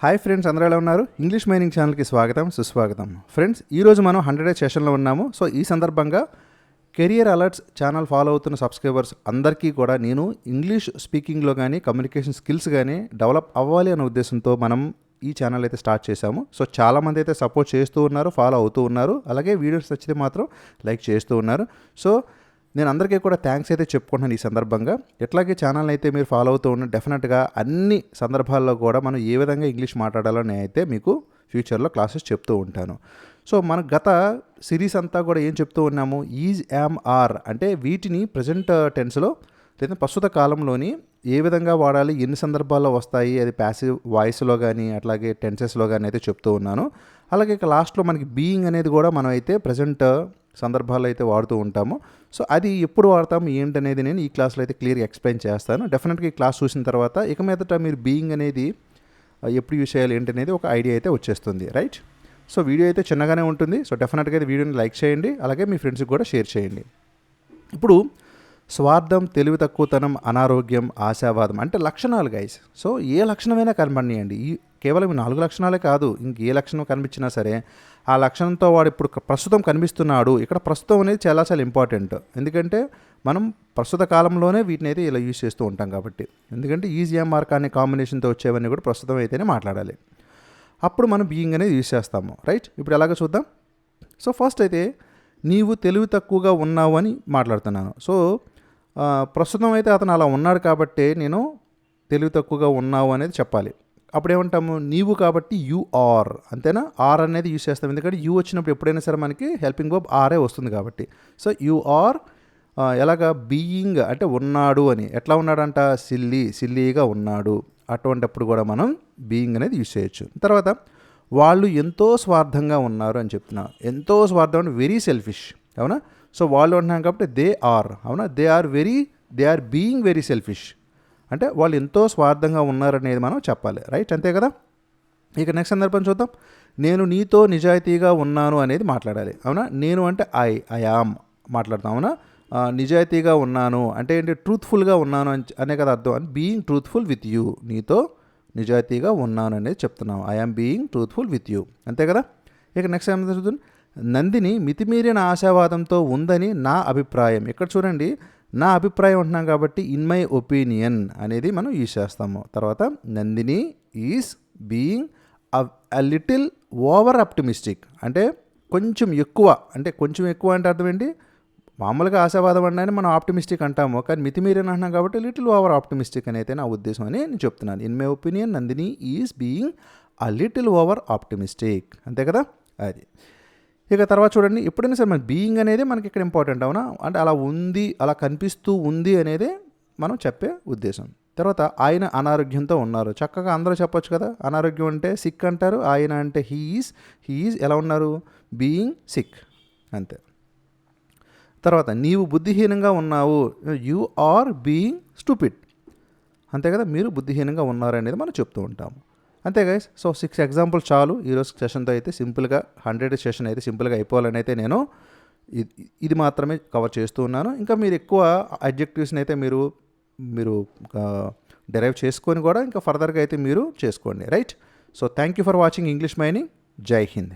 Hi friends, అందరూ ఎలా ఉన్నారు? ఇంగ్లీష్ మైనింగ్ ఛానల్కి స్వాగతం, సుస్వాగతం. ఫ్రెండ్స్, ఈరోజు మనం 100th సెషన్లో ఉన్నాము. సో ఈ సందర్భంగా కెరియర్ అలర్ట్స్ ఛానల్ ఫాలో అవుతున్న సబ్స్క్రైబర్స్ అందరికీ కూడా నేను ఇంగ్లీష్ స్పీకింగ్లో కానీ కమ్యూనికేషన్ స్కిల్స్ కానీ డెవలప్ అవ్వాలి అనే ఉద్దేశంతో మనం ఈ ఛానల్ అయితే స్టార్ట్ చేశాము. సో చాలామంది అయితే సపోర్ట్ చేస్తూ ఉన్నారు, ఫాలో అవుతూ ఉన్నారు. అలాగే వీడియోస్ నచ్చితే మాత్రం లైక్ చేస్తూ ఉన్నారు. సో నేను అందరికీ కూడా థ్యాంక్స్ అయితే చెప్పుకుంటున్నాను ఈ సందర్భంగా. ఎట్లాగే ఛానల్ అయితే మీరు ఫాలో అవుతూ ఉన్న డెఫినెట్గా అన్ని సందర్భాల్లో కూడా మనం ఏ విధంగా ఇంగ్లీష్ మాట్లాడాలో నేను అయితే మీకు ఫ్యూచర్లో క్లాసెస్ చెప్తూ ఉంటాను. సో మన గత సిరీస్ అంతా కూడా ఏం చెప్తూ ఉన్నాము? ఈజ్, యామ్, ఆర్ అంటే వీటిని ప్రజెంట్ టెన్స్లో లేదా ప్రస్తుత కాలంలోని ఏ విధంగా వాడాలి, ఎన్ని సందర్భాల్లో వస్తాయి, అది ప్యాసివ్ వాయిస్లో కానీ అట్లాగే టెన్సెస్లో కానీ అయితే చెప్తూ ఉన్నాను. అలాగే ఇక లాస్ట్లో మనకి బీయింగ్ అనేది కూడా మనం అయితే ప్రజెంట్ సందర్భాల్లో అయితే వాడుతూ ఉంటాము. సో అది ఎప్పుడు వాడతాము ఏంటనేది నేను ఈ క్లాస్లో అయితే క్లియర్గా ఎక్స్ప్లెయిన్ చేస్తాను. డెఫినెట్గా ఈ క్లాస్ చూసిన తర్వాత ఇక మీదట మీరు బీయింగ్ అనేది ఎప్పుడు యూస్ చేయాలి ఏంటనేది ఒక ఐడియా అయితే వచ్చేస్తుంది, రైట్? సో వీడియో అయితే చిన్నగానే ఉంటుంది. సో డెఫినెట్గా అయితే వీడియోని లైక్ చేయండి, అలాగే మీ ఫ్రెండ్స్కి కూడా షేర్ చేయండి. ఇప్పుడు స్వార్థం, తెలివి తక్కువతనం, అనారోగ్యం, ఆశావాదం అంటే లక్షణాలు గైస్. సో ఏ లక్షణమైనా కనపడియండి. ఈ కేవలం 4 లక్షణాలే కాదు, ఇంకే లక్షణం కనిపించినా సరే ఆ లక్షణంతో వాడు ఇప్పుడు ప్రస్తుతం కనిపిస్తున్నాడు. ఇక్కడ ప్రస్తుతం అనేది చాలా చాలా ఇంపార్టెంట్. ఎందుకంటే మనం ప్రస్తుత కాలంలోనే వీటిని అయితే ఇలా యూజ్ చేస్తూ ఉంటాం కాబట్టి. ఎందుకంటే ఈజ్, యామ్, ఆర్ అనే కాంబినేషన్తో వచ్చేవన్నీ కూడా ప్రస్తుతం అయితేనే మాట్లాడాలి. అప్పుడు మనం బీయింగ్ అనేది యూజ్ చేస్తాము, రైట్? ఇప్పుడు ఎలాగో చూద్దాం. సో ఫస్ట్ అయితే నీవు తెలివి తక్కువగా ఉన్నావు అని మాట్లాడుతున్నాను. సో ప్రస్తుతం అయితే అతను అలా ఉన్నాడు కాబట్టి నేను తెలివి తక్కువగా ఉన్నావు అనేది చెప్పాలి. అప్పుడు ఏమంటాము? నీవు కాబట్టి యు ఆర్, అంతేనా? ఆర్ అనేది యూజ్ చేస్తాం, ఎందుకంటే యూ వచ్చినప్పుడు ఎప్పుడైనా సరే మనకి హెల్పింగ్ వర్బ్ ఆరే వస్తుంది కాబట్టి. సో యు ఆర్ ఎలాగా? బీయింగ్ అంటే ఉన్నాడు అని. ఎట్లా ఉన్నాడంట? సిల్లీగా ఉన్నాడు. అటువంటిప్పుడు కూడా మనం బీయింగ్ అనేది యూజ్ చేయొచ్చు. తర్వాత వాళ్ళు ఎంతో స్వార్థంగా ఉన్నారు అని చెప్తున్నా. ఎంతో స్వార్థం అంటే వెరీ సెల్ఫిష్, అవునా? సో వాళ్ళు అంటున్నాం కాబట్టి దే ఆర్, అవునా? They are being very selfish అంటే వాళ్ళు ఎంతో స్వార్థంగా ఉన్నారనేది మనం చెప్పాలి, రైట్? అంతే కదా. ఇక నెక్స్ట్ సందర్భం చూద్దాం. నేను నీతో నిజాయితీగా ఉన్నాను అనేది మాట్లాడాలి, అవునా? నేను అంటే ఐ యామ్ మాట్లాడతాం, అవునా? నిజాయితీగా ఉన్నాను అంటే ఏంటి? ట్రూత్ఫుల్గా ఉన్నాను అనే కదా అర్థం. అని బీయింగ్ ట్రూత్ఫుల్ విత్ యూ, నీతో నిజాయితీగా ఉన్నాను అనేది చెప్తున్నాం. I am being truthful with you, అంతే కదా. ఇక నెక్స్ట్ ఏం జరుగుతుంది? నందిని మితిమీరిన ఆశావాదంతో ఉందని నా అభిప్రాయం. ఇక్కడ చూడండి, నా అభిప్రాయం ఉంటున్నాం కాబట్టి ఇన్ మై ఒపీనియన్ అనేది మనం యూజ్ చేస్తాము. తర్వాత Nandini is being a little over optimistic అంటే కొంచెం ఎక్కువ. అంటే కొంచెం ఎక్కువ అంటే అర్థం ఏంటి? మామూలుగా ఆశావాదం అన్నాయని మనం ఆప్టిమిస్టిక్ అంటాము, కానీ మితిమీరిన అంటున్నాం కాబట్టి లిటిల్ ఓవర్ ఆప్టిమిస్టిక్ అని అయితే నా ఉద్దేశం అని నేను చెప్తున్నాను. In my opinion Nandini is being a little over optimistic, అంతే కదా. అది ఇక తర్వాత చూడండి, ఎప్పుడైనా సరే మన బీయింగ్ అనేది మనకి ఇక్కడ ఇంపార్టెంట్, అవునా? అంటే అలా ఉంది, అలా కనిపిస్తూ ఉంది అనేది మనం చెప్పే ఉద్దేశం. తర్వాత ఆయన అనారోగ్యంతో ఉన్నారు. చక్కగా అందరూ చెప్పొచ్చు కదా. అనారోగ్యం అంటే సిక్ అంటారు, ఆయన అంటే హీఈస్ ఎలా ఉన్నారు? బీయింగ్ సిక్, అంతే. తర్వాత నీవు బుద్ధిహీనంగా ఉన్నావు, యు ఆర్ బీయింగ్ స్టూపిడ్, అంతే కదా. మీరు బుద్ధిహీనంగా ఉన్నారు అనేది మనం చెప్తూ ఉంటాము, అంతే గైస్. సో 6 ఎగ్జాంపుల్స్ చాలు ఈరోజు సెషన్తో అయితే. సింపుల్గా 100 సెషన్ అయితే సింపుల్గా అయిపోవాలని అయితే నేను ఇది మాత్రమే కవర్ చేస్తూ ఉన్నాను. ఇంకా మీరు ఎక్కువ అడ్జెక్టివ్స్ని అయితే మీరు డెరైవ్ చేసుకొని కూడా ఇంకా ఫర్దర్గా అయితే మీరు చేసుకోండి, right? So thank you for watching English mining. జై హింద్.